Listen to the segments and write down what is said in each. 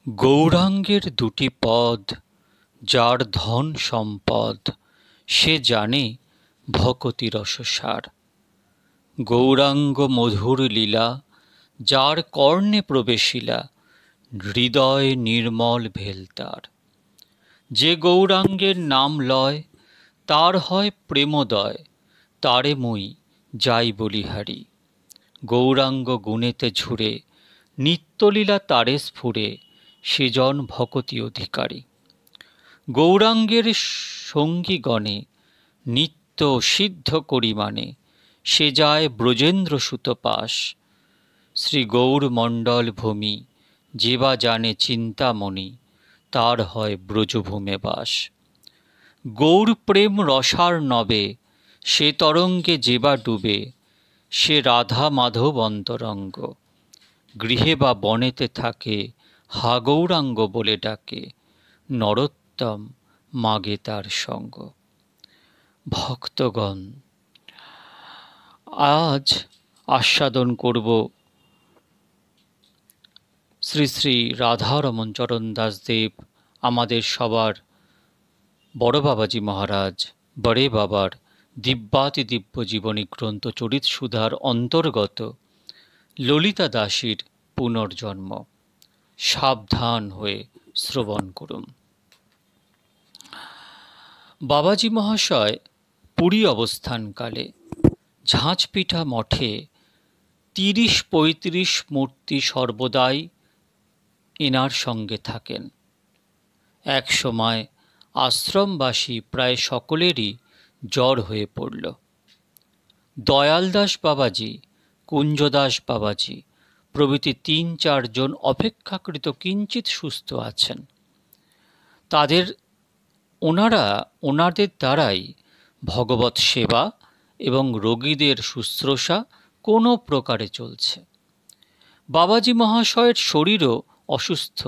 গৌরাঙ্গের দুটি পদ, যার ধন সম্পদ, সে জানে ভকতি রসসার। গৌরাঙ্গ মধুর লীলা, যার কর্ণে প্রবেশিলা, হৃদয় নির্মল ভেল তার। যে গৌরাঙ্গের নাম লয়, তার হয় প্রেমোদয়, তারে মুই যাই বলিহারি। গৌরাঙ্গ গুণেতে ঝুরে, নিত্যলীলা তারে স্ফুরে, সেজন ভকতি অধিকারী। গৌরাঙ্গের সঙ্গীগণে নিত্য সিদ্ধ করি মানে, সে যায় ব্রজেন্দ্র সুত পাশ। শ্রী গৌর মণ্ডল ভূমি, যে বা জানে চিন্তামণি, তার হয় ব্রজভূমে বাস। গৌর প্রেম রসার নবে, সে তরঙ্গে যে বা ডুবে, সে রাধা মাধব অন্তরঙ্গ। গৃহে বা বনেতে থাকে, হা গৌরাঙ্গ বলে ডাকে, নরোত্তম মাগে তার সঙ্গ। ভক্তগণ, আজ আস্বাদন করব শ্রী শ্রী রাধারমণ চরণ দাসদেব, আমাদের সবার বড় বাবাজি মহারাজ বড়ে বাবার দিব্যাতি দিব্য জীবনী গ্রন্থ চরিত সুধার অন্তর্গত ললিতা দাসীর পুনর্জন্ম। সাবধান হয়ে শ্রবণ করুন। বাবাজি মহাশয় পুরী অবস্থানকালে ঝাঁচপিঠা মঠে ৩০-৩৫ মূর্তি সর্বদাই এনার সঙ্গে থাকেন। এক সময় আশ্রমবাসী প্রায় সকলেরই জ্বর হয়ে পড়ল। দয়ালদাস বাবাজি, কুঞ্জদাস বাবাজি প্রভৃতি ৩-৪ জন অপেক্ষাকৃত কিঞ্চিৎ সুস্থ আছেন। ওনাদের দ্বারাই ভগবৎ সেবা এবং রোগীদের শুশ্রূষা কোনো প্রকারে চলছে। বাবাজি মহাশয়ের শরীরও অসুস্থ,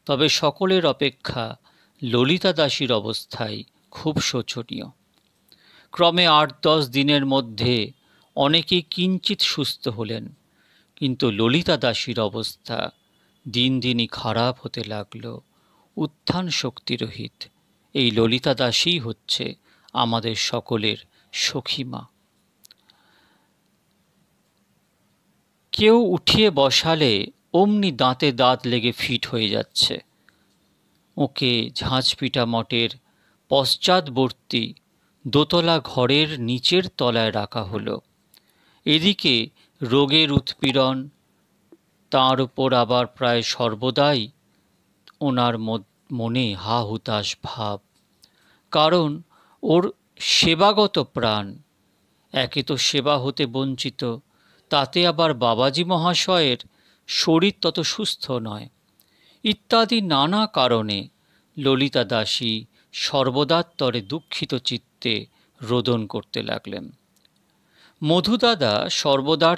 তবে সকলের অপেক্ষা ললিতা দাসীর অবস্থাই খুব শোচনীয়। ক্রমে ৮-১০ দিনের মধ্যে অনেকেই কিঞ্চিৎ সুস্থ হলেন, কিন্তু ললিতা দাসীর অবস্থা দিন দিনই খারাপ হতে লাগল। উত্থান শক্তিরহিত এই ললিতা দাসী হচ্ছে আমাদের সকলের সখীমা। কেউ উঠিয়ে বসালে অমনি দাঁতে দাঁত লেগে ফিট হয়ে যাচ্ছে। ওকে ঝাঁচপিটা মঠের পশ্চাৎবর্তী দোতলা ঘরের নিচের তলায় রাখা হলো। এদিকে রোগের উৎপীড়ন, তার উপর আবার প্রায় সর্বদাই ওনার মনে হা হুতাশ ভাব। কারণ ওর সেবাগত প্রাণ, একে তো সেবা হতে বঞ্চিত, তাতে আবার বাবাজি মহাশয়ের শরীর তত সুস্থ নয়, ইত্যাদি নানা কারণে ললিতা দাসী সর্বদাত্তরে দুঃখিত চিত্তে রোদন করতে লাগলেন। মধুদাদা সর্বদার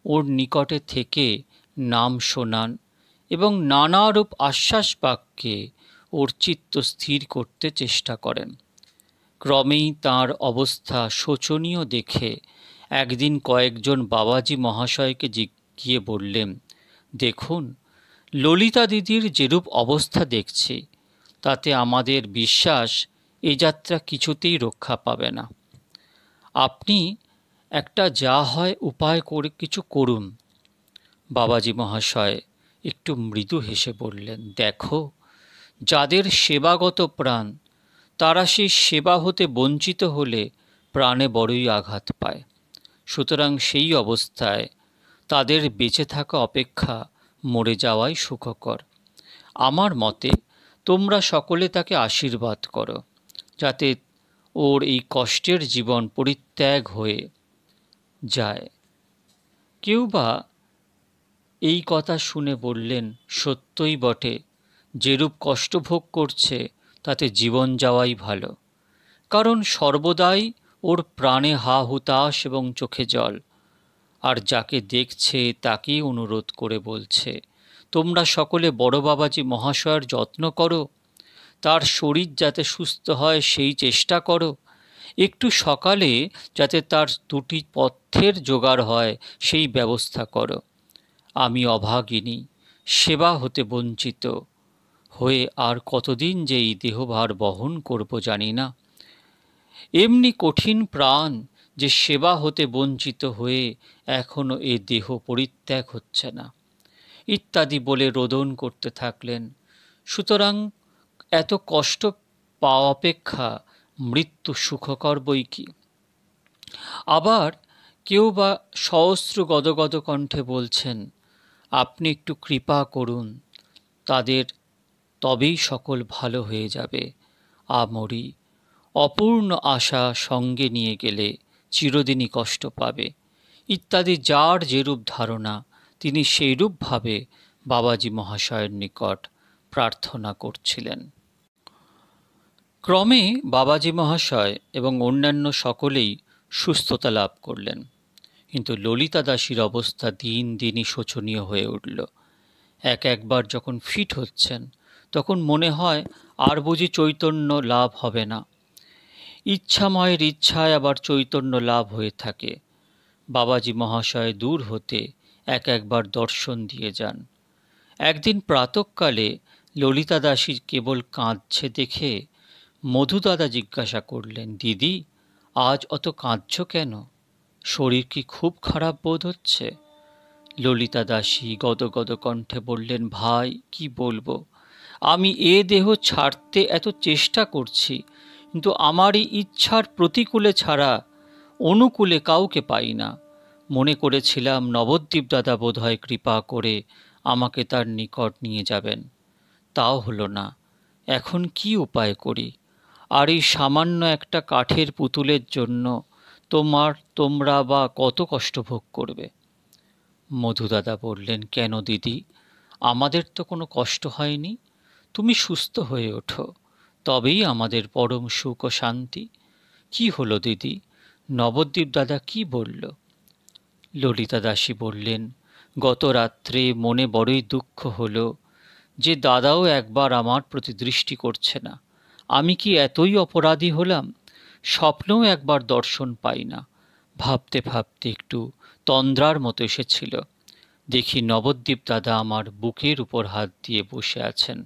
ওর নিকটে থেকে নাম শোনান এবং নানারূপ আশ্বাস বাক্যে ওর চিত্ত স্থির করতে চেষ্টা করেন। ক্রমেই তাঁর অবস্থা শোচনীয় দেখে একদিন কয়েকজন বাবাজি মহাশয়কে গিয়ে বললেন, দেখুন, ললিতা দিদির যেরূপ অবস্থা দেখছি, তাতে আমাদের বিশ্বাস এ যাত্রা কিছুতেই রক্ষা পাবে না। আপনি একটা যা হয় উপায় করে কিছু করুন। বাবাজি মহাশয় একটু মৃদু হেসে বললেন, দেখো, যাদের সেবাগত প্রাণ, তারা সেই সেবা হতে বঞ্চিত হলে প্রাণে বড়ই আঘাত পায়। সুতরাং সেই অবস্থায় তাদের বেঁচে থাকা অপেক্ষা মরে যাওয়াই সুখকর। আমার মতে তোমরা সকলে তাকে আশীর্বাদ করো, যাতে ওর এই কষ্টের জীবন পরিত্যাগ হয়ে যায়। কেউ বা এই কথা শুনে বললেন, সত্যই বটে, যেরূপ কষ্ট ভোগ করছে তাতে জীবন যাওয়াই ভালো। কারণ সর্বদাই ওর প্রাণে হা হুতাশ এবং চোখে জল। আর যাকে দেখছে তাকেই অনুরোধ করে বলছে, তোমরা সকলে বড় বাবাজি মহাশয়ের যত্ন করো, তার শরীর যাতে সুস্থ হয় সেই চেষ্টা করো, একটু সকালে যাতে তার 2টি পথ্যের জোগাড় হয় সেই ব্যবস্থা করো। আমি অভাগিনী, সেবা হতে বঞ্চিত হয়ে আর কতদিন যে এই দেহভার বহন করব জানি না। এমনি কঠিন প্রাণ যে সেবা হতে বঞ্চিত হয়ে এখনো এ দেহ পরিত্যাগ হচ্ছে না, ইত্যাদি বলে রোদন করতে থাকলেন। সুতরাং এত কষ্ট পাওয়া অপেক্ষা মৃত্যু সুখকর বই কি। আবার কেউ বা সহস্র গদগদ কণ্ঠে বলছেন, আপনি একটু কৃপা করুন, তাদের তবেই সকল ভালো হয়ে যাবে। আমরি অপূর্ণ আশা সঙ্গে নিয়ে গেলে চিরদিনই কষ্ট পাবে, ইত্যাদি যার যেরূপ ধারণা তিনি সেইরূপভাবে বাবাজি মহাশয়ের নিকট প্রার্থনা করছিলেন। ক্রমে বাবাজি মহাশয় এবং অন্যান্য সকলেই সুস্থতা লাভ করলেন, কিন্তু ললিতা দাসীর অবস্থা দিন দিনই শোচনীয় হয়ে উঠল। একবার যখন ফিট হচ্ছেন তখন মনে হয় আর বুঝি চৈতন্য লাভ হবে না। ইচ্ছাময়ের ইচ্ছায় আবার চৈতন্য লাভ হয়ে থাকে। বাবাজি মহাশয় দূর হতে একবার দর্শন দিয়ে যান। একদিন প্রাতঃকালে ললিতা দাসী কেবল কাঁদছে দেখে মধুদাদা জিজ্ঞাসা করলেন, দিদি আজ অত কাঁদছ কেন? শরীর কি খুব খারাপ বোধ হচ্ছে? ললিতা দাসী গদগদ কণ্ঠে বললেন, ভাই কি বলবো, আমি এ দেহ ছাড়তে এত চেষ্টা করছি, কিন্তু আমারই ইচ্ছার প্রতিকূলে ছাড়া অনুকূলে কাউকে পাই না। মনে করেছিলাম নবদ্বীপ দাদা বোধহয় কৃপা করে আমাকে তার নিকট নিয়ে যাবেন, তাও হলো না। এখন কি উপায় করি? আর এই সামান্য একটা কাঠের পুতুলের জন্য তোমরা বা কত কষ্ট ভোগ করবে। মধুদাদা বললেন, কেন দিদি, আমাদের তো কোনো কষ্ট হয়নি, তুমি সুস্থ হয়ে ওঠো, তবেই আমাদের পরম সুখ ও শান্তি। কি হলো দিদি, নবদ্বীপ দাদা কি বলল? ললিতা দাসী বললেন, গত রাত্রে মনে বড়ই দুঃখ হলো যে দাদাও একবার আমার প্রতি দৃষ্টি করছে না। আমি কি এতই অপরাধী হলাম? স্বপ্নেও একবার দর্শন পাই না। ভাবতে ভাবতে একটু তন্দ্রার মতো এসেছিল। দেখি নবদ্বীপ দাদা আমার বুকের উপর হাত দিয়ে বসে আছেন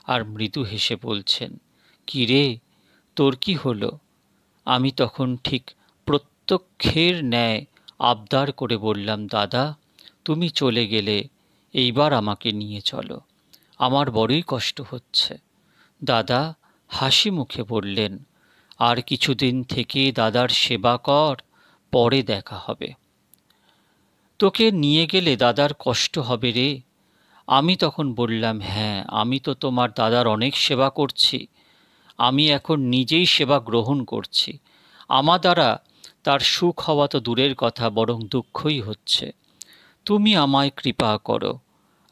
আর মৃদু হেসে বলছেন, কি রে, তোর কি হলো? আমি তখন ঠিক প্রত্যক্ষের ন্যায় আবদার করে বললাম, দাদা তুমি চলে গেলে, এইবার আমাকে নিয়ে চলো, আমার বড়ই কষ্ট হচ্ছে। দাদা হাসি মুখে বললেন, আর কিছুদিন থেকে দাদার সেবা কর, পরে দেখা হবে। তোকে নিয়ে গেলে দাদার কষ্ট হবে রে। আমি তখন বললাম, হ্যাঁ আমি তো তোমার দাদার অনেক সেবা করছি, আমি এখন নিজেই সেবা গ্রহণ করছি, আমার দ্বারা তার সুখ হওয়া তো দূরের কথা, বরং দুঃখই হচ্ছে। তুমি আমায় কৃপা করো,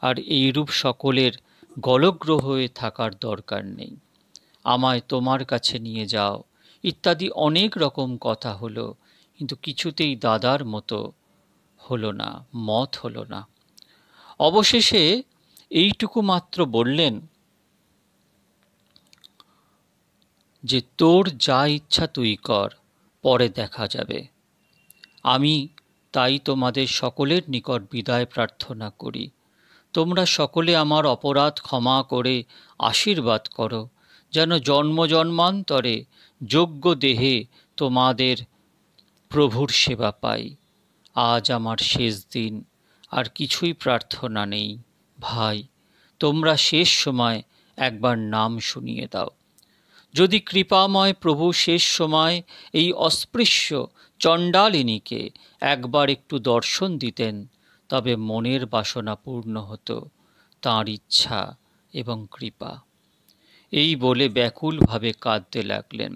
আর এইরূপ সকলের গলগ্রহ হয়ে থাকার দরকার নেই, আমায় তোমার কাছে নিয়ে যাও, ইত্যাদি অনেক রকম কথা হলো, কিন্তু কিছুতেই দাদার মতো হলো না, মত হলো না। অবশেষে এইটুকু মাত্র বললেন যে তোর যা ইচ্ছা তুই কর, পরে দেখা যাবে। আমি তাই তোমাদের সকলের নিকট বিদায় প্রার্থনা করি। তোমরা সকলে আমার অপরাধ ক্ষমা করে আশীর্বাদ করো, যেন জন্ম জন্মান্তরে যোগ্য দেহে তোমাদের প্রভুর সেবা পাই। আজ আমার শেষ দিন, আর কিছুই প্রার্থনা নেই। ভাই তোমরা শেষ সময় একবার নাম শুনিয়ে দাও। যদি কৃপাময় প্রভু শেষ সময় এই অস্পৃশ্য চণ্ডালিনীকে একবার একটু দর্শন দিতেন, তবে মনের বাসনা পূর্ণ হতো, তাঁর ইচ্ছা এবং কৃপা। এই বলে ব্যাকুলভাবে কাঁদতে লাগলেন।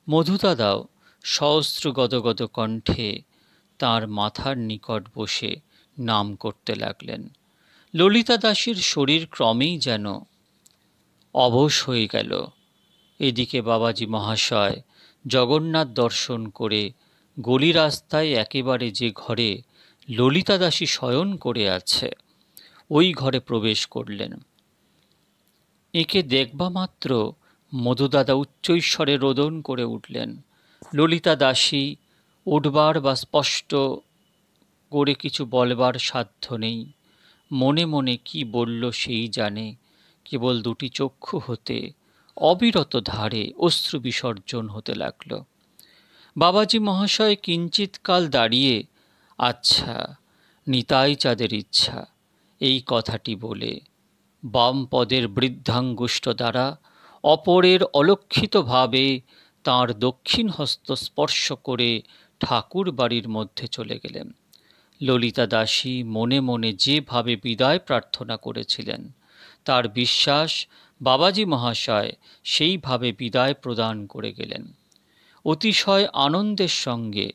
মধুদাদাও সহস্র গদগদ কণ্ঠে তাঁর মাথার নিকট বসে নাম করতে লাগলেন। ললিতা দাসীর শরীর ক্রমেই যেন অবশ হয়ে গেল। এদিকে বাবাজি মহাশয় জগন্নাথ দর্শন করে গলি রাস্তায় একেবারে যে ঘরে ললিতা দাসী শয়ন করে আছে, ওই ঘরে প্রবেশ করলেন। একে দেখবা মাত্র মধুদাদা উচ্চৈস্বরে রোদন করে উঠলেন। ললিতা দাসী উঠবার বা স্পষ্ট করে কিছু বলবার সাধ্য নেই। মনে মনে কি বলল সেই জানে, কেবল দুটি চক্ষু হতে অবিরত ধারে অশ্রু বিসর্জন হতে লাগল। বাবাজি মহাশয় কিঞ্চিৎকাল দাঁড়িয়ে আচ্ছা, নিতাই চাঁদের ইচ্ছা এই কথাটি বলে বাম পদের বৃদ্ধাঙ্গুষ্ঠ দ্বারা অপরের অলক্ষিত ভাবে তাঁর দক্ষিণ হস্ত স্পর্শ করে ঠাকুর বাড়ির মধ্যে চলে গেলেন। ললিতা দাসী মনে মনে যেভাবে বিদায় প্রার্থনা করেছিলেন, তার বিশ্বাস বাবাজি মহাশয় সেইভাবে বিদায় প্রদান করে গেলেন। অতিশয় আনন্দের সঙ্গে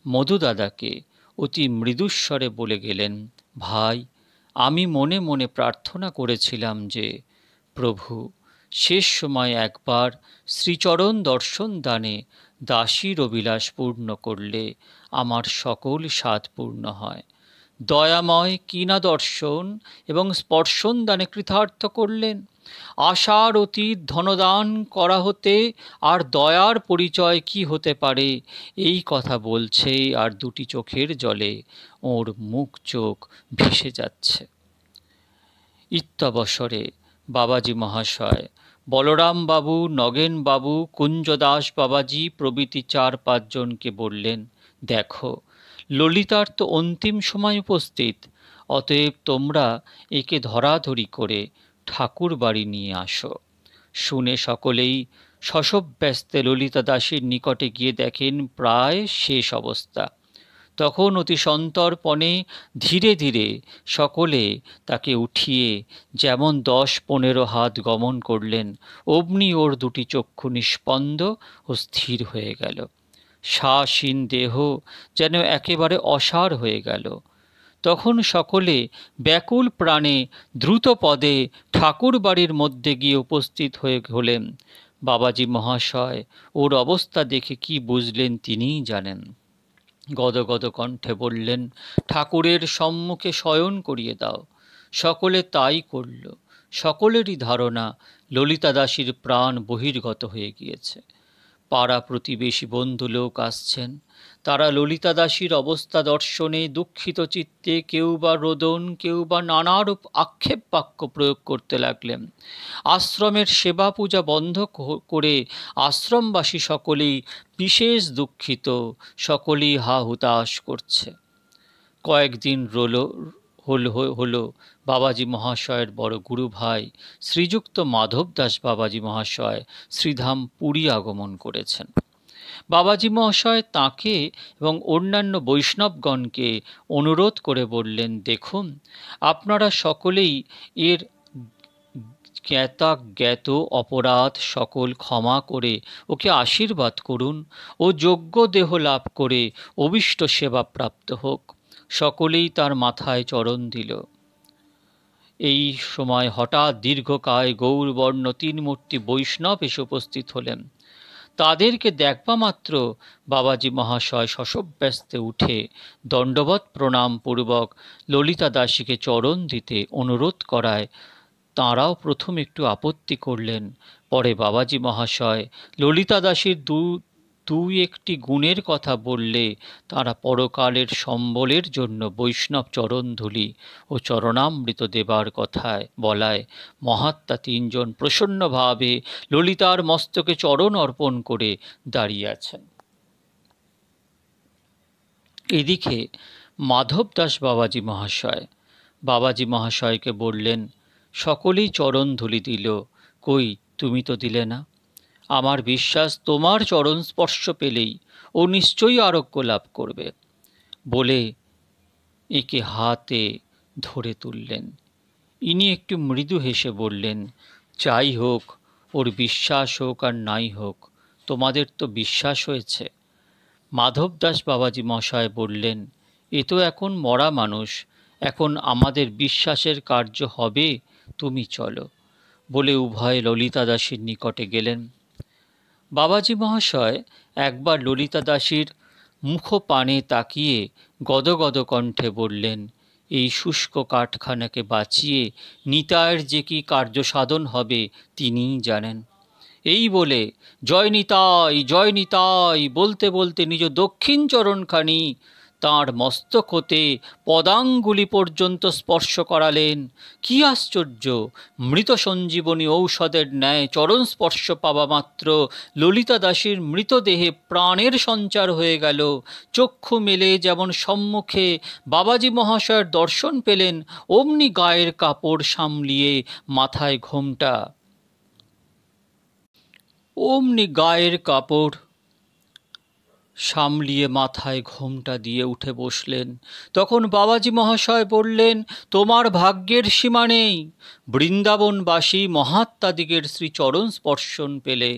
মধুদাদাকে অতি মৃদুস্বরে বলে গেলেন, ভাই, আমি মনে মনে প্রার্থনা করেছিলাম যে প্রভু শেষ সময় একবার শ্রীচরণ দর্শন দানে দাসীর অভিলাষ পূর্ণ করলে আমার সকল স্বাদ পূর্ণ হয়। দয়াময় কিনা দর্শন এবং স্পর্শন দানে কৃতার্থ করলেন। আশার অতীত ধনদান করা হতে আর দয়ার পরিচয় কি হতে পারে, এই কথা বলছে আর দুটি চোখের জলে ওর মুখ চোখ ভেসে যাচ্ছে। ইত্যবসরে বাবাজি মহাশয় বলরাম বাবু, নগেন বাবু, কুঞ্জদাস বাবাজি প্রভৃতি 4-5 জনকে বললেন, দেখো ললিতার তো অন্তিম সময় উপস্থিত, অতএব তোমরা একে ধরাধরি করে ঠাকুর বাড়ি নিয়ে আসো। শুনে সকলেই শশব্যস্তে ললিতা দাসীর নিকটে গিয়ে দেখেন প্রায় শেষ অবস্থা। তখন অতি সন্তর্পণে ধীরে ধীরে সকলে তাকে উঠিয়ে যেমন 10-15 হাত গমন করলেন, অমনি ওর দুটি চক্ষু নিস্পন্দ ও স্থির হয়ে গেল। শ্বাসহীন দেহ যেন একেবারে অসার হয়ে গেল। তখন সকলে ব্যাকুল প্রাণে দ্রুত পদে ঠাকুর বাড়ির মধ্যে গিয়ে উপস্থিত হলেন। বাবাজি মহাশয় ওর অবস্থা দেখে কি বুঝলেন তিনিই জানেন। গদগদ কণ্ঠে বললেন, ঠাকুরের সম্মুখে শয়ন করিয়ে দাও। সকলে তাই করল। সকলেরই ধারণা ললিতা দাসীর প্রাণ বহির্গত হয়ে গিয়েছে। পাড়া প্রতিবেশী বন্ধু লোক আসছেন। তারা ললিতা দাসীর অবস্থা দর্শনে দুঃখিত চিত্তে কেউ বা রোদন, কেউ বা নানারূপ আক্ষেপ বাক্য প্রয়োগ করতে লাগলেন। আশ্রমের সেবা পূজা বন্ধ করে আশ্রমবাসী সকলেই বিশেষ দুঃখিত, সকলেই হা হুতাশ করছে। কয়েকদিন হলো বাবাজি মহাশয়ের বড় গুরু ভাই শ্রীযুক্ত মাধব দাস বাবাজি মহাশয় শ্রীধাম পুরী আগমন করেছেন। বাবাজি মহাশয় তাঁকে এবং অন্যান্য বৈষ্ণবগণকে অনুরোধ করে বললেন, দেখুন আপনারা সকলেই এর জ্ঞাত অপরাধ সকল ক্ষমা করে ওকে আশীর্বাদ করুন ও যোগ্য দেহ লাভ করে অভীষ্ট সেবা প্রাপ্ত হোক। সকলেই তার মাথায় চরণ দিল। এই সময় হঠাৎ দীর্ঘকায় গৌরবর্ণ 3 মূর্তি বৈষ্ণব এসে উপস্থিত হলেন। তাদেরকে দেখবা মাত্র বাবাজি মহাশয় শশব্যস্তে উঠে দণ্ডবৎ প্রণাম পূর্বক ললিতা দাসীকে চরণ দিতে অনুরোধ করায় তাঁরাও প্রথম একটু আপত্তি করলেন। পরে বাবাজি মহাশয় ললিতা দাসীর দুই একটি গুণের কথা বললে তারা পরকালের সম্বলের জন্য বৈষ্ণব চরণধূলি ও চরণামৃত দেবার কথায় বলায় মহাত্মা 3 জন প্রসন্নভাবে ললিতার মস্তকে চরণ অর্পণ করে দাঁড়িয়ে আছেন। এদিকে মাধব দাস বাবাজি মহাশয়কে বললেন, সকলেই চরণ ধুলি দিল, কই তুমি তো দিলে না। আমার বিশ্বাস তোমার চরণ স্পর্শ পেলেই ও নিশ্চয়ই আরোগ্য লাভ করবে। বলে একে হাতে ধরে তুললেন। ইনি একটু মৃদু হেসে বললেন, যাই হোক, ওর বিশ্বাস হোক আর নাই হোক, তোমাদের তো বিশ্বাস হয়েছে। মাধব দাস বাবাজি মশায় বললেন, এ তো এখন মরা মানুষ, এখন আমাদের বিশ্বাসের কার্য হবে, তুমি চলো। বলে উভয়ে ললিতা দাসীর নিকটে গেলেন। বাবাজি মহাশয় একবার ললিতা দাসীর মুখপানে তাকিয়ে গদগদ কণ্ঠে বললেন, এই শুষ্ক কাঠখানাকে বাঁচিয়ে নিতাইয়ের যে কি কার্য সাধন হবে তিনিই জানেন। এই বলে জয় নিতাই বলতে বলতে নিজ দক্ষিণ চরণখানি তাঁর মস্তক হতে পদাঙ্গুলি পর্যন্ত স্পর্শ করালেন। কি আশ্চর্য! মৃত সঞ্জীবনী ঔষধের ন্যায় চরণ স্পর্শ পাওয়া মাত্র ললিতা দাসীর মৃতদেহে প্রাণের সঞ্চার হয়ে গেল। চক্ষু মেলে যেমন সম্মুখে বাবাজি মহাশয়ের দর্শন পেলেন, অমনি গায়ের কাপড় সামলিয়ে মাথায় ঘোমটা দিয়ে উঠে বসলেন। তখন বাবাজি মহাশয় বললেন, তোমার ভাগ্যের সীমা নেই। বৃন্দাবনবাসী মহাত্মাদিগের শ্রীচরণ স্পর্শন পেলে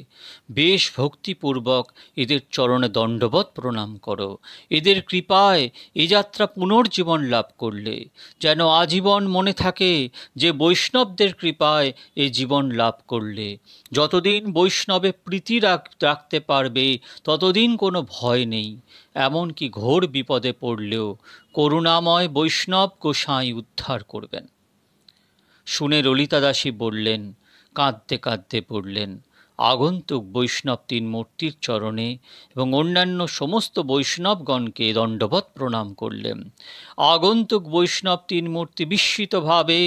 বেশ ভক্তিপূর্বক এদের চরণে দণ্ডবৎ প্রণাম করো। এদের কৃপায় এ যাত্রা পুনর্জীবন লাভ করলে যেন আজীবন মনে থাকে যে বৈষ্ণবদের কৃপায় এ জীবন লাভ করলে। যতদিন বৈষ্ণবে প্রীতি রাখতে পারবে ততদিন কোনো ভয় নেই। এমনকি ঘোর বিপদে পড়লেও করুণাময় বৈষ্ণব গোসাই উদ্ধার করবেন। শুনে ললিতা দাসী বললেন, কাঁদতে কাঁদতে বললেন, আগন্তুক বৈষ্ণব তিন মূর্তির চরণে এবং অন্যান্য সমস্ত বৈষ্ণবগণকে দণ্ডবৎ প্রণাম করলেন। আগন্তুক বৈষ্ণব তিন মূর্তি বিস্মিতভাবে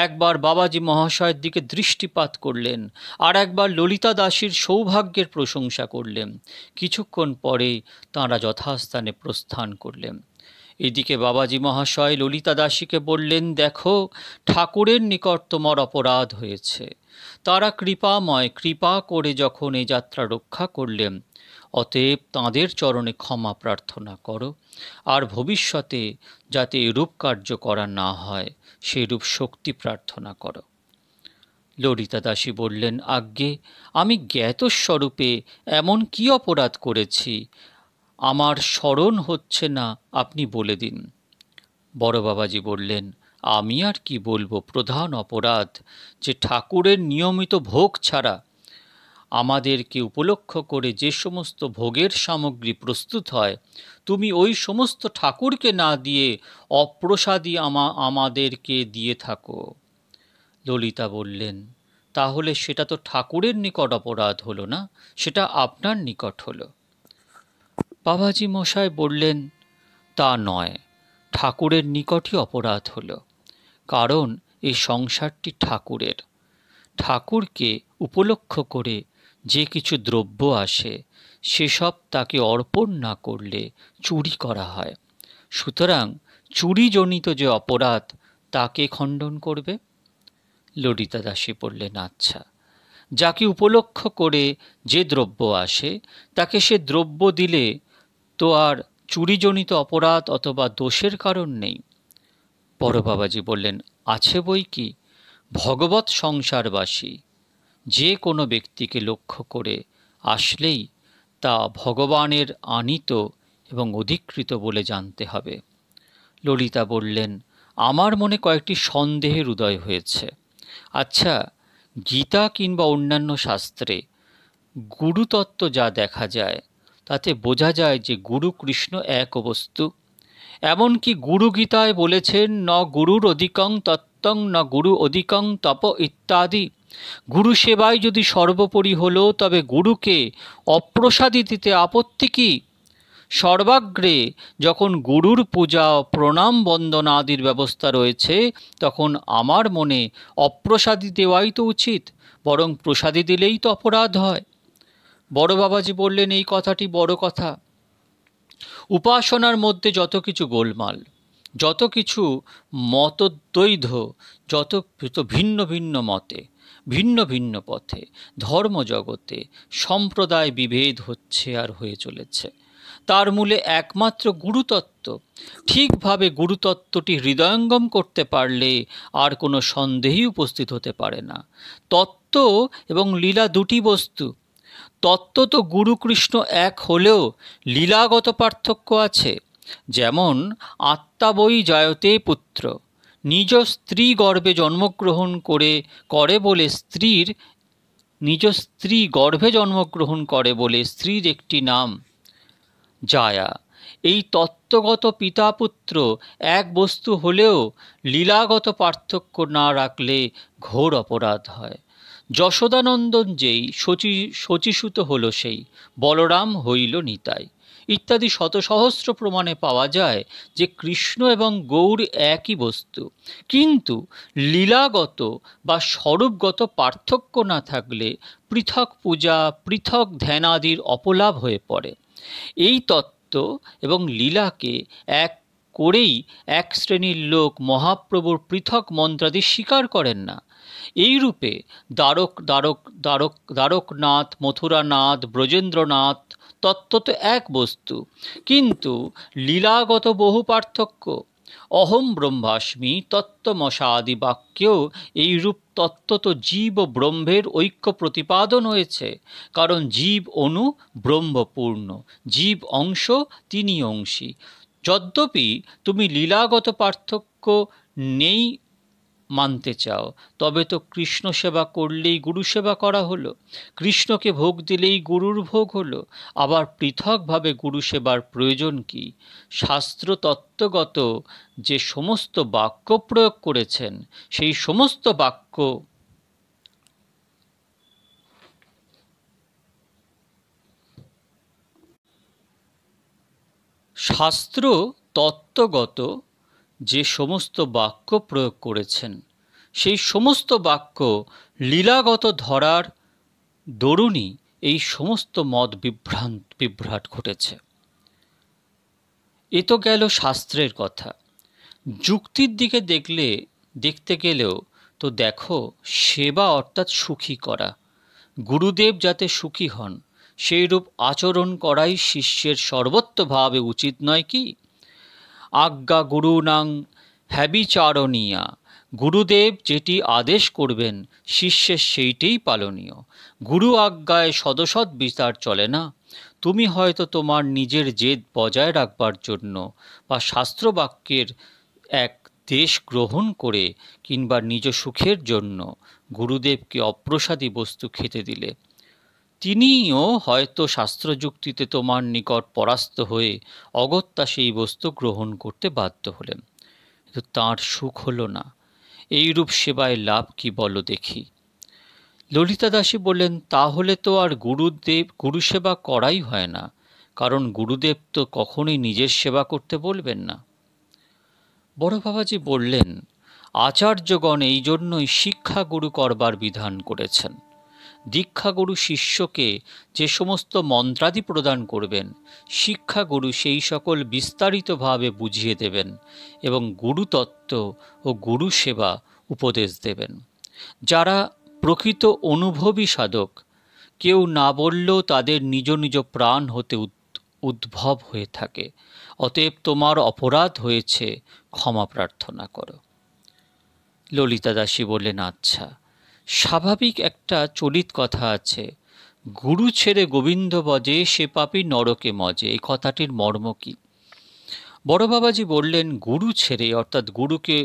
একবার বাবাজি মহাশয়ের দিকে দৃষ্টিপাত করলেন, আর একবার ললিতা দাসীর সৌভাগ্যের প্রশংসা করলেন। কিছুক্ষণ পরে তাঁরা যথাস্থানে প্রস্থান করলেন। এদিকে বাবাজি মহাশয় ললিতা দাসীকে বললেন, দেখো, ঠাকুরের নিকট তোমার অপরাধ হয়েছে। তারা কৃপাময়, কৃপা করে যখন এই যাত্রা রক্ষা করলেন, অতএব তাঁদের চরণে ক্ষমা প্রার্থনা করো, আর ভবিষ্যতে যাতে এরূপ কার্য করা না হয় সেরূপ শক্তি প্রার্থনা করো। ললিতা দাসী বললেন, আজ্ঞে, আমি জ্ঞাতস্বরূপে এমন কি অপরাধ করেছি আমার স্মরণ হচ্ছে না, আপনি বলে দিন। বড় বাবাজি বললেন, আমি আর কি বলবো, প্রধান অপরাধ যে ঠাকুরের নিয়মিত ভোগ ছাড়া আমাদেরকে উপলক্ষ করে যে সমস্ত ভোগের সামগ্রী প্রস্তুত হয়, তুমি ওই সমস্ত ঠাকুরকে না দিয়ে অপ্রসাদী আমাদেরকে দিয়ে থাকো। ললিতা বললেন, তাহলে সেটা তো ঠাকুরের নিকট অপরাধ হলো না, সেটা আপনার নিকট হলো। বাবাজি মশাই বললেন, তা নয়, ঠাকুরের নিকটই অপরাধ হলো। কারণ এই সংসারটি ঠাকুরের। ঠাকুরকে উপলক্ষ করে যে কিছু দ্রব্য আসে সেসব তাকে অর্পণ না করলে চুরি করা হয়। সুতরাং চুরিজনিত যে অপরাধ তাকে খণ্ডন করবে। ললিতা দাসী বললেন, আচ্ছা, যাকে উপলক্ষ করে যে দ্রব্য আসে তাকে সে দ্রব্য দিলে তো আর চুরিজনিত অপরাধ অথবা দোষের কারণ নেই। বড় বাবাজি বললেন, আছে বই কি। ভগবৎ সংসারবাসী যে কোনো ব্যক্তিকে লক্ষ্য করে আসলেই তা ভগবানের আনিত এবং অধিকৃত বলে জানতে হবে। ললিতা বললেন, আমার মনে কয়েকটি সন্দেহের উদয় হয়েছে। আচ্ছা, গীতা কিংবা অন্যান্য শাস্ত্রে গুরুতত্ত্ব যা দেখা যায় তাতে বোঝা যায় যে গুরু কৃষ্ণ এক বস্তু। এমনকি গুরু গীতায় বলেছেন, ন গুরুর অধিকং তত্ত্বং ন গুরু অধিকং তপ ইত্যাদি। গুরু সেবায় যদি সর্বোপরি হলো, তবে গুরুকে অপ্রসাদী দিতে আপত্তি কি? সর্বাগ্রে যখন গুরুর পূজা, প্রণাম, বন্দনা আদির ব্যবস্থা রয়েছে, তখন আমার মনে অপ্রসাদী দেওয়াই তো উচিত, বরং প্রসাদী দিলেই তো অপরাধ হয়। বড় বাবাজি বললেন, এই কথাটি বড় কথা। উপাসনার মধ্যে যত কিছু গোলমাল, যত কিছু মতদ্বৈধ, যত ভিন্ন ভিন্ন মতে, ভিন্ন ভিন্ন পথে, ধর্মজগতে সম্প্রদায় বিভেদ হচ্ছে আর হয়ে চলেছে, তার মূলে একমাত্র গুরুতত্ত্ব। ঠিকভাবে গুরুতত্ত্বটি হৃদয়ঙ্গম করতে পারলে আর কোনো সন্দেহই উপস্থিত হতে পারে না। তত্ত্ব এবং লীলা দুটি বস্তু। তত্ত্ব তো গুরু কৃষ্ণ এক হলেও লীলাগত পার্থক্য আছে। যেমন আত্মা বৈ জায়তে পুত্র, নিজ স্ত্রী গর্ভে জন্মগ্রহণ করে বলে স্ত্রীর একটি নাম জায়া। এই তত্ত্বগত পিতা পুত্র এক বস্তু হলেও লীলাগত পার্থক্য না রাখলে ঘোর অপরাধ হয়। যশোদানন্দন যেই শচীসুত হল সেই, বলরাম হইল নিতাই। ইত্যাদি শত সহস্র প্রমাণে পাওয়া যায় যে কৃষ্ণ এবং গৌর একই বস্তু, কিন্তু লীলাগত বা স্বরূপগত পার্থক্য না থাকলে পৃথক পূজা, পৃথক ধ্যানাদির অপলাভ হয়ে পড়ে। এই তত্ত্ব এবং লীলাকে এক করেই এক শ্রেণীর লোক মহাপ্রভুর পৃথক মন্ত্রাদি স্বীকার করেন না। এইরূপে দ্বারকনাথ, মথুরানাথ, ব্রজেন্দ্রনাথ তত্ত্ব তো এক বস্তু, কিন্তু লীলাগত বহু পার্থক্য। অহম ব্রহ্মাস্মি তত্ত্বমশাদি বাক্যেও এইরূপ তত্ত্ব তো জীব ও ব্রহ্মের ঐক্য প্রতিপাদন হয়েছে, কারণ জীব অণু, ব্রহ্মপূর্ণ, জীব অংশ, তিনি অংশী। যদ্যপি তুমি লীলাগত পার্থক্য নেই মানতে চাও, তবে তো কৃষ্ণ সেবা করলেই গুরু সেবা করা হলো, কৃষ্ণকে ভোগ দিলেই গুরুর ভোগ হলো, আবার পৃথকভাবে গুরু সেবার প্রয়োজন কি? শাস্ত্র তত্ত্বগত যে সমস্ত বাক্য প্রয়োগ করেছেন, সেই সমস্ত বাক্য শাস্ত্র তত্ত্বগত যে সমস্ত বাক্য প্রয়োগ করেছেন, সেই সমস্ত বাক্য লীলাগত ধরার দরুনই এই সমস্ত মত বিভ্রাট ঘটেছে। এ তো গেল শাস্ত্রের কথা। যুক্তির দিকে দেখতে গেলেও তো দেখো, সেবা অর্থাৎ সুখী করা, গুরুদেব যাতে সুখী হন সেইরূপ আচরণ করাই শিষ্যের সর্বত্রভাবে উচিত নয় কি? আজ্ঞা গুরুনাং হ্যাবিচারণীয়া, গুরুদেব যেটি আদেশ করবেন শিষ্যের সেইটেই পালনীয়। গুরু আজ্ঞায় সদসৎ বিচার চলে না। তুমি হয়তো তোমার নিজের জেদ বজায় রাখবার জন্য বা শাস্ত্রবাক্যের এক দেশ গ্রহণ করে কিংবা নিজ সুখের জন্য গুরুদেবকে অপ্রসাদী বস্তু খেতে দিলে। তিনিও হয়তো শাস্ত্রযুক্তিতে তোমার নিকট পরাস্ত হয়ে অগত্যা সেই বস্তু গ্রহণ করতে বাধ্য হলেন, কিন্তু তাঁর সুখ হলো না। এইরূপ সেবায় লাভ কি বলো দেখি? ললিতা দাসী বললেন, তাহলে তো আর গুরু সেবা করাই হয় না, কারণ গুরুদেব তো কখনোই নিজের সেবা করতে বলবেন না। বড় বাবাজি বললেন, আচার্যগণ এই জন্যই শিক্ষা গুরু করবার বিধান করেছেন। দীক্ষাগুরু শিষ্যকে যে সমস্ত মন্ত্রাদি প্রদান করবেন, শিক্ষাগুরু সেই সকল বিস্তারিতভাবে বুঝিয়ে দেবেন এবং গুরুতত্ত্ব ও গুরু সেবা উপদেশ দেবেন। যারা প্রকৃত অনুভবী সাধক, কেউ না বললেও তাদের নিজ নিজ প্রাণ হতে উদ্ভব হয়ে থাকে। অতএব তোমার অপরাধ হয়েছে, ক্ষমা প্রার্থনা করো। ললিতা দাসী বললেন, আচ্ছা, স্বাভাবিক একটা চলিত কথা আছে, গুরু ছেড়ে গোবিন্দ ভজে সে পাপী নরকে মজে। এই কথাটির মর্ম কি? বড় বাবাজি বললেন, গুরু ছেড়ে অর্থাৎ গুরুকে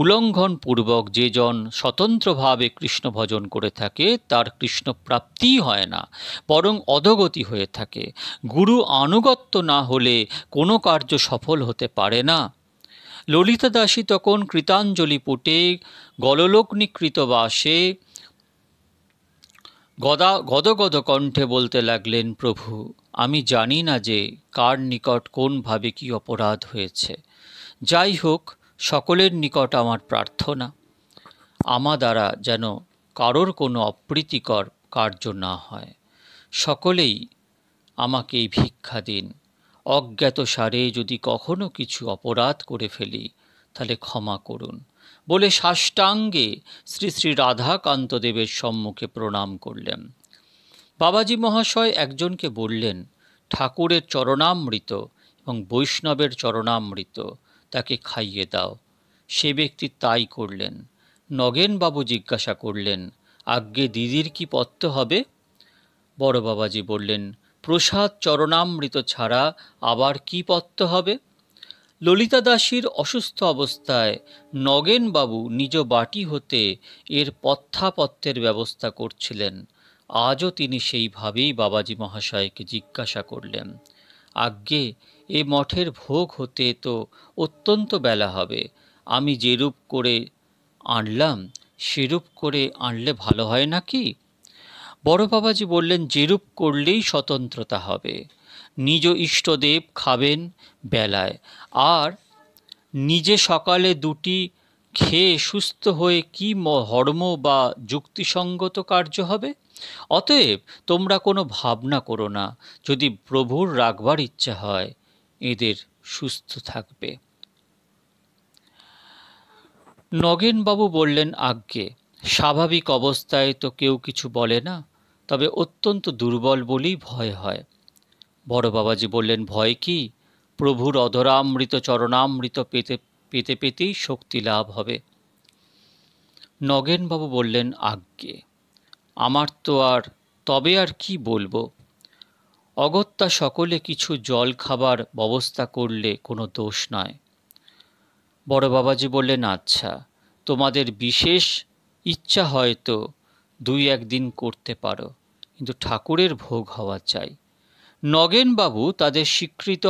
উল্লঙ্ঘন পূর্বক যে জন স্বতন্ত্রভাবে কৃষ্ণ ভজন করে থাকে তার কৃষ্ণ প্রাপ্তিই হয় না, বরং অধোগতি হয়ে থাকে। গুরু আনুগত্য না হলে কোনো কার্য সফল হতে পারে না। ললিতা দাসী তখন কৃতাঞ্জলি পুটে গললোকনিকৃত বাসে গদগদ কণ্ঠে বলতে লাগলেন, প্রভু, আমি জানি না যে কার নিকট কোনভাবে কি অপরাধ হয়েছে। যাই হোক, সকলের নিকট আমার প্রার্থনা, আমার দ্বারা যেন কারোর কোনো অপ্রীতিকর কার্য না হয়। সকলেই আমাকে এই ভিক্ষা দিন। অজ্ঞাতসারে যদি কখনো কিছু অপরাধ করে ফেলি তাহলে ক্ষমা করুন বলে সাষ্টাঙ্গে শ্রী শ্রী রাধাকান্ত দেবের সম্মুখে প্রণাম করলেন। বাবাজি মহাশয় একজনকে বললেন, ঠাকুরের চরণামৃত এবং বৈষ্ণবের চরণামৃত তাকে খাইয়ে দাও। সে ব্যক্তি তাই করলেন। নগেনবাবু জিজ্ঞাসা করলেন, আজ্ঞে দিদির কি পথ্য হবে? বড় বাবাজি বললেন, প্রসাদ চরণামৃত ছাড়া আবার কি পথ্য হবে? ললিতা দাসীর অসুস্থ অবস্থায় নগেনবাবু নিজ বাটি হতে এর পথ্যাপথ্যের ব্যবস্থা করছিলেন। আজও তিনি সেইভাবেই বাবাজি মহাশয়কে জিজ্ঞাসা করলেন, আজ্ঞে এ মঠের ভোগ হতে তো অত্যন্ত বেলা হবে, আমি যেরূপ করে আনলাম সেরূপ করে আনলে ভালো হয় নাকি? বড় বাবাজি বললেন, যেরূপ করলেই স্বতন্ত্রতা হবে। নিজ ইষ্টদেব খাবেন বেলায়, আর নিজে সকালে দুটি খেয়ে সুস্থ হয়ে কি ধর্ম বা যুক্তিসঙ্গত কার্য হবে? অতএব তোমরা কোনো ভাবনা করো না, যদি প্রভুর রাখবার ইচ্ছা হয় এদের সুস্থ থাকবে। নগেনবাবু বললেন, আজ্ঞে, স্বাভাবিক অবস্থায় তো কেউ কিছু বলে না, তবে অত্যন্ত দুর্বল বলেই ভয় হয়। বড় বাবাজি বললেন, ভয় কি? প্রভুর অধরামৃত চরণামৃত পেতে পেতে পেতেই শক্তি লাভ হবে। নগেনবাবু বললেন, আজ্ঞে, আমার তো তবে আর কি বলবো। অগত্যা সকলে কিছু জল খাবার ব্যবস্থা করলে কোনো দোষ নয়। বড় বাবাজি বললেন, আচ্ছা, তোমাদের বিশেষ ইচ্ছা হয়তো 2-1 দিন করতে পারো, কিন্তু ঠাকুরের ভোগ হওয়া চাই। নগেনবাবু তাদের স্বীকৃত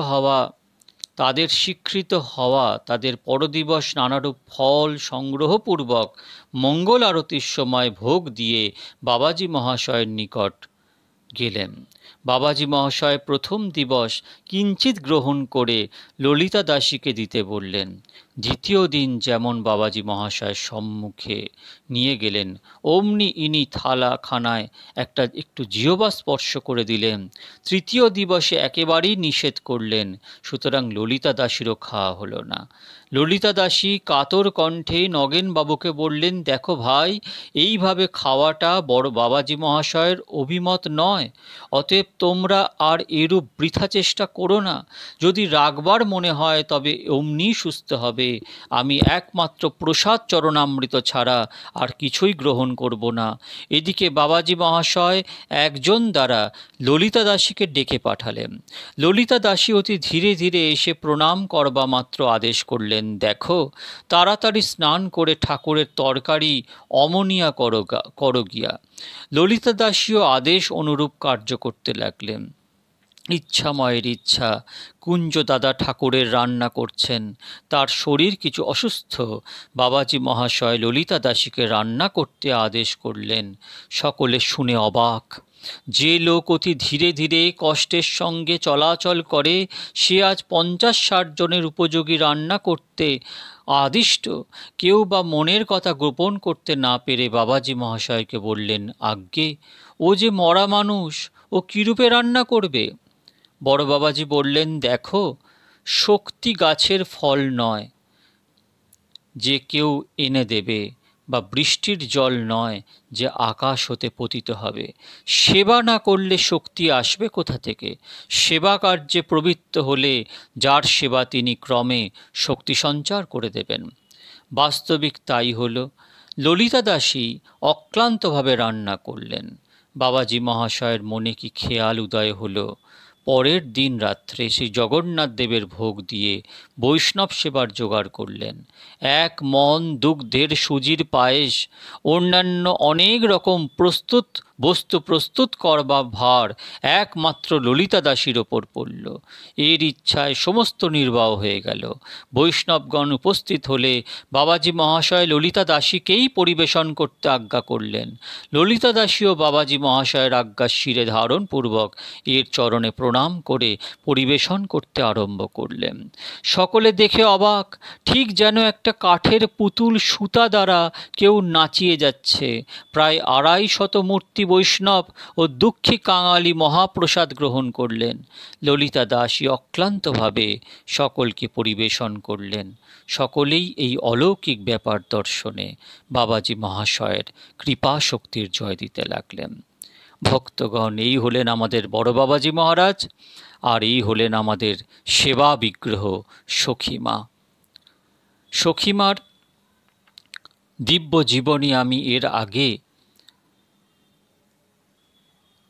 হওয়া তাদের পরদিবস নানারূপ ফল সংগ্রহপূর্বক মঙ্গল আরতির সময় ভোগ দিয়ে বাবাজি মহাশয়ের নিকট গেলেন। বাবাজি মহাশয় প্রথম দিবস কিঞ্চিত গ্রহণ করে ললিতা দাসীকে দিতে বললেন। দ্বিতীয় দিন যেমন বাবাজি মহাশয় সম্মুখে নিয়ে গেলেন, অমনি ইনি থালাখানায় একটু জিহ্বা স্পর্শ করে দিলেন। তৃতীয় দিবসে একেবারেই নিষেধ করলেন, সুতরাং ললিতা দাসীরও খাওয়া হলো না। ললিতা দাসী কাতর কণ্ঠে নগেনবাবুকে বললেন, দেখো ভাই, এইভাবে খাওয়াটা বড় বাবাজি মহাশয়ের অভিমত নয়, অতএব তোমরা আর এরূপ বৃথা চেষ্টা করো না। যদি রাখবার মনে হয় তবে অমনি সুস্থ হবে। আমি একমাত্র প্রসাদ চরণামৃত ছাড়া আর কিছুই গ্রহণ করব না। এদিকে বাবাজি মহাশয় একজন দ্বারা ললিতা দাসীকে ডেকে পাঠালেন। ললিতা দাসী অতি ধীরে ধীরে এসে প্রণাম করবা মাত্র আদেশ করলেন, দেখো, তাড়াতাড়ি স্নান করে ঠাকুরের তরকারি অমনিয়া করো গিয়া। ললিতা দাসীও আদেশ অনুরূপ কার্য করতে লাগলেন। ইচ্ছাময়ের ইচ্ছা, কুঞ্জ দাদা ঠাকুরের রান্না করছেন, তার শরীর কিছু অসুস্থ। বাবাজি মহাশয় ললিতা দাসীকে রান্না করতে আদেশ করলেন। সকলে শুনে অবাক। যে লোক অতি ধীরে ধীরে কষ্টের সঙ্গে চলাচল করে, সে আজ 50-60 জনের উপযোগী রান্না করতে আদিষ্ট। কেউ বা মনের কথা গোপন করতে না পেরে বাবাজি মহাশয়কে বললেন, আজ্ঞে, ও যে মরা মানুষ, ও কিরূপে রান্না করবে? বড় বাবাজি বললেন, দেখো, শক্তি গাছের ফল নয় যে কেউ এনে দেবে, বা বৃষ্টির জল নয় যে আকাশ হতে পতিত হবে। সেবা না করলে শক্তি আসবে কোথা থেকে? সেবা কার্যে প্রবৃত্ত হলে যার সেবা তিনি ক্রমে শক্তি সঞ্চার করে দেবেন। বাস্তবিক তাই হলো। ললিতা দাসী অক্লান্তভাবে রান্না করলেন। বাবাজি মহাশয়ের মনে কি খেয়াল উদয় হলো, পরের দিন রাত্রে সেই জগন্নাথ দেবের ভোগ দিয়ে বৈষ্ণব সেবার জোগাড় করলেন। 1 মণ দুগ্ধের সুজির পায়েস, অন্যান্য অনেক রকম বস্তু প্রস্তুত করবার ভার একমাত্র ললিতা দাসীর ওপর পড়ল। এর ইচ্ছায় সমস্ত নির্বাহ হয়ে গেল। বৈষ্ণবগণ উপস্থিত হলে বাবাজি মহাশয় ললিতা দাসীকেই পরিবেশন করতে আজ্ঞা করলেন। ললিতা দাসীও বাবাজি মহাশয়ের আজ্ঞা শিরে ধারণ পূর্বক এর চরণে প্রণাম করে পরিবেশন করতে আরম্ভ করলেন। সকলে দেখে অবাক, ঠিক যেন একটা কাঠের পুতুল সুতা দ্বারা কেউ নাচিয়ে যাচ্ছে। প্রায় 250 মূর্তি বৈষ্ণব ও দুঃখী কাঙালি মহাপ্রসাদ গ্রহণ করলেন। ললিতা দাসী অক্লান্তভাবে সকলকে পরিবেশন করলেন। সকলেই এই অলৌকিক ব্যাপার দর্শনে বাবাজি মহাশয়ের কৃপা শক্তির জয় দিতে লাগলেন। ভক্তগণ, এই হলেন আমাদের বড় বাবাজি মহারাজ, আর এই হলেন আমাদের সেবা বিগ্রহ সখীমা। সখীমার দিব্য জীবনী আমি এর আগে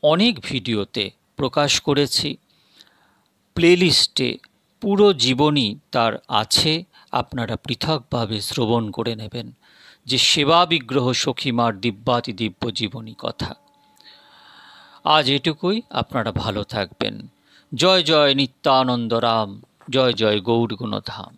অনেক ভিডিওতে প্রকাশ করেছি। প্লেলিস্টে পুরো জীবনী তার আছে, আপনারা পৃথকভাবে শ্রবণ করে নেবেন যে সেবা বিগ্রহ সখীমার দিব্যাতি দিব্য জীবনী কথা। আজ এটুকুই, আপনারা ভালো থাকবেন। জয় জয় নিত্যানন্দ রাম, জয় জয় গৌর গুণধাম।